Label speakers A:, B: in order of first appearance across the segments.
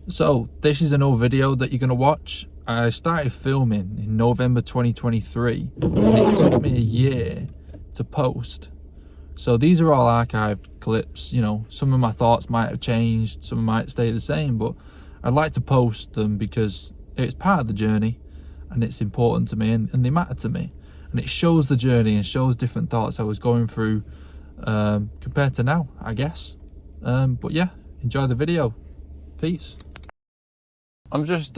A: So this is an old video that you're going to watch. I started filming in November 2023 and it took me a year to post. So these are all archived clips. Some of my thoughts might have changed, some might stay the same, but I'd like to post them because it's part of the journey and it's important to me, and they matter to me, and it shows the journey and shows different thoughts I was going through compared to now, I guess. But yeah, enjoy the video. Peace. I've just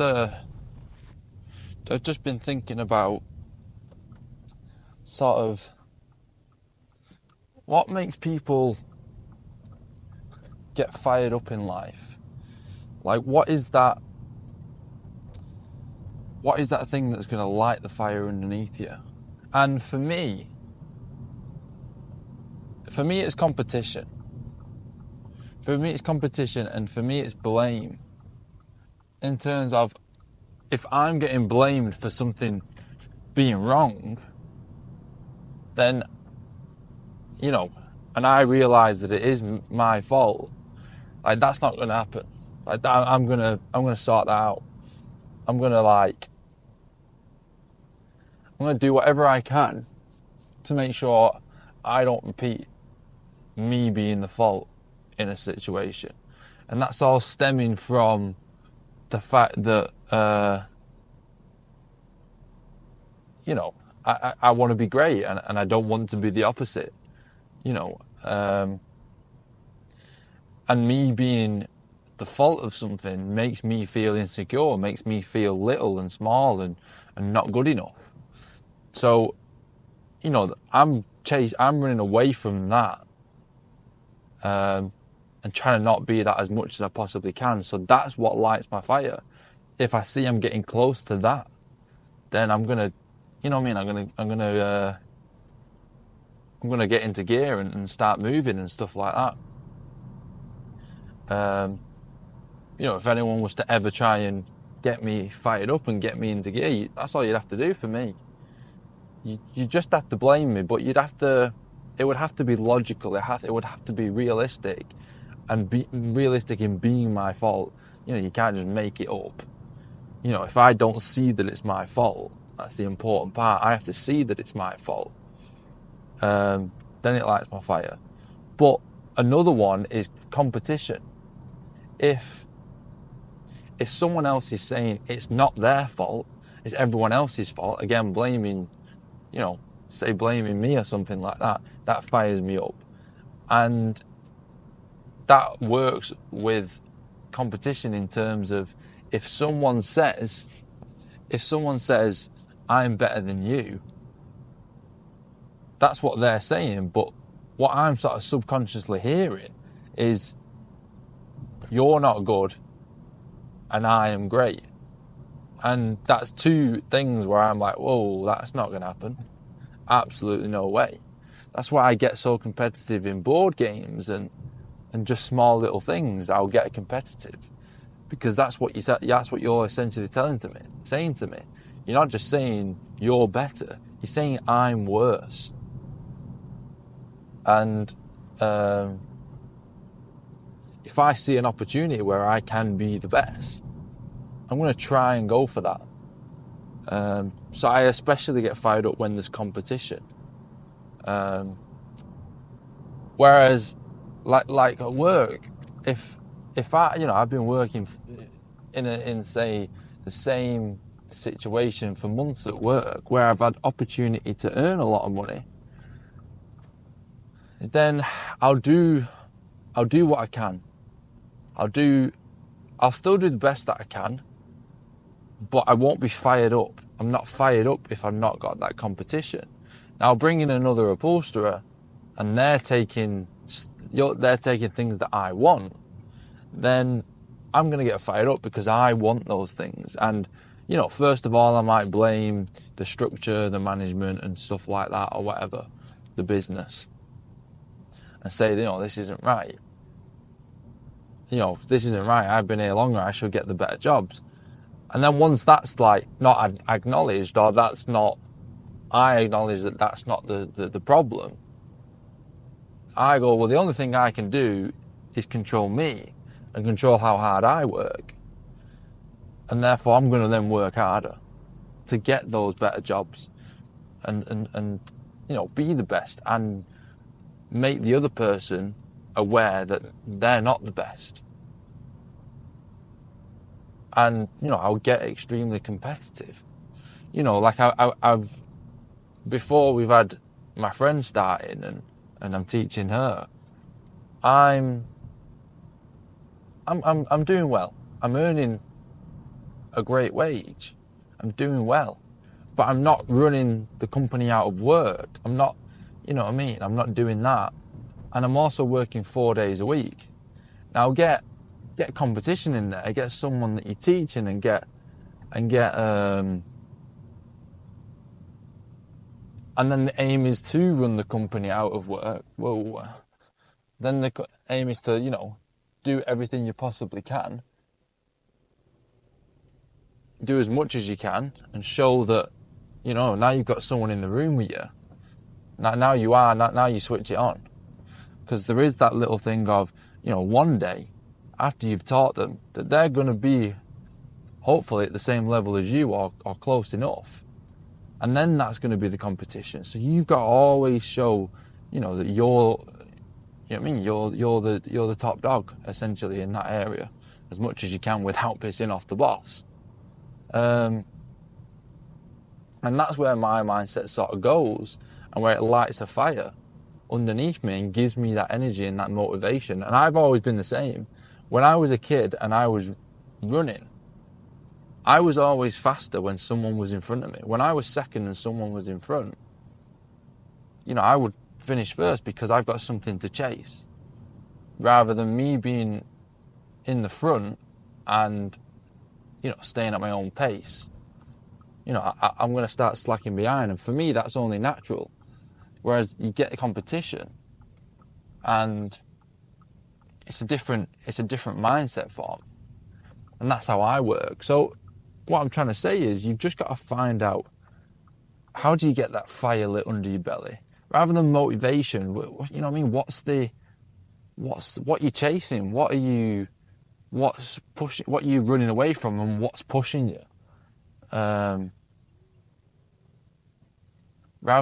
A: been thinking about sort of what makes people get fired up in life. Like, what is that thing that's going to light the fire underneath you? And for me it's competition. For me it's competition, and for me it's blame. In terms of, if I'm getting blamed for something being wrong, then, and I realise that it is my fault, like, that's not going to happen. Like, I'm gonna sort that out. I'm gonna do whatever I can to make sure I don't repeat me being the fault in a situation. And that's all stemming from the fact that I want to be great, and I don't want to be the opposite. And me being the fault of something makes me feel insecure, makes me feel little and small and not good enough. So, I'm running away from that, and trying to not be that as much as I possibly can. So that's what lights my fire. If I see I'm getting close to that, then I'm gonna, I'm gonna get into gear and start moving and stuff like that. If anyone was to ever try and get me fired up and get me into gear, that's all you'd have to do for me. You just have to blame me, but it would have to be logical. It would have to be realistic, and be realistic in being my fault. You can't just make it up. If I don't see that it's my fault, that's the important part. I have to see that it's my fault. Then it lights my fire. But another one is competition. If someone else is saying it's not their fault, it's everyone else's fault, again, blaming me or something like that, that fires me up. And that works with competition in terms of, if someone says I'm better than you, that's what they're saying. But what I'm sort of subconsciously hearing is, you're not good and I am great. And that's two things where I'm like, whoa, that's not going to happen. Absolutely no way. That's why I get so competitive in board games and just small little things. I'll get competitive because that's what you're essentially saying to me. You're not just saying you're better. You're saying I'm worse. And if I see an opportunity where I can be the best, I'm going to try and go for that. So I especially get fired up when there's competition. Whereas, like at work, if I've been working in say the same situation for months at work, where I've had opportunity to earn a lot of money, then I'll do what I can. I'll still do the best that I can, but I won't be fired up. I'm not fired up if I've not got that competition. Now, I'll bring in another upholsterer, and they're taking things that I want, then I'm going to get fired up because I want those things. And, first of all, I might blame the structure, the management and stuff like that, or whatever, the business, and say, this isn't right. This isn't right. I've been here longer. I should get the better jobs. And then once that's not acknowledged, or I acknowledge that that's not the problem, I go, well, the only thing I can do is control me and control how hard I work. And therefore I'm going to then work harder to get those better jobs and be the best and make the other person aware that they're not the best. And, I'll get extremely competitive. Like I've, before we've had my friend starting and I'm teaching her, I'm doing well. I'm earning a great wage. I'm doing well. But I'm not running the company out of work. I'm not, I'm not doing that. And I'm also working 4 days a week. Now get competition in there. Get someone that you're teaching and get and then the aim is to run the company out of work. Well, then the aim is to, do everything you possibly can. Do as much as you can and show that, now you've got someone in the room with you. Now you switch it on. Because there is that little thing of, one day after you've taught them that they're going to be hopefully at the same level as you or close enough. And then that's going to be the competition. So you've got to always show, that you're the top dog essentially in that area as much as you can without pissing off the boss. And that's where my mindset sort of goes and where it lights a fire underneath me and gives me that energy and that motivation. And I've always been the same. When I was a kid and I was running, I was always faster when someone was in front of me. When I was second and someone was in front, I would finish first because I've got something to chase. Rather than me being in the front and, staying at my own pace. I'm going to start slacking behind. And for me, that's only natural. Whereas you get a competition and it's a different mindset form. And that's how I work. So what I'm trying to say is you've just got to find out, how do you get that fire lit under your belly? Rather than motivation, what you're chasing? What's pushing, what are you running away from and what's pushing you? Rather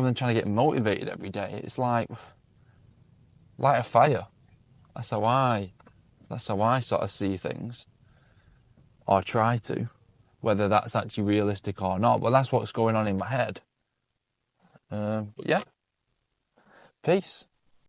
A: than trying to get motivated every day, it's like light a fire. That's how I sort of see things, or try to, whether that's actually realistic or not. But that's what's going on in my head. But yeah, peace.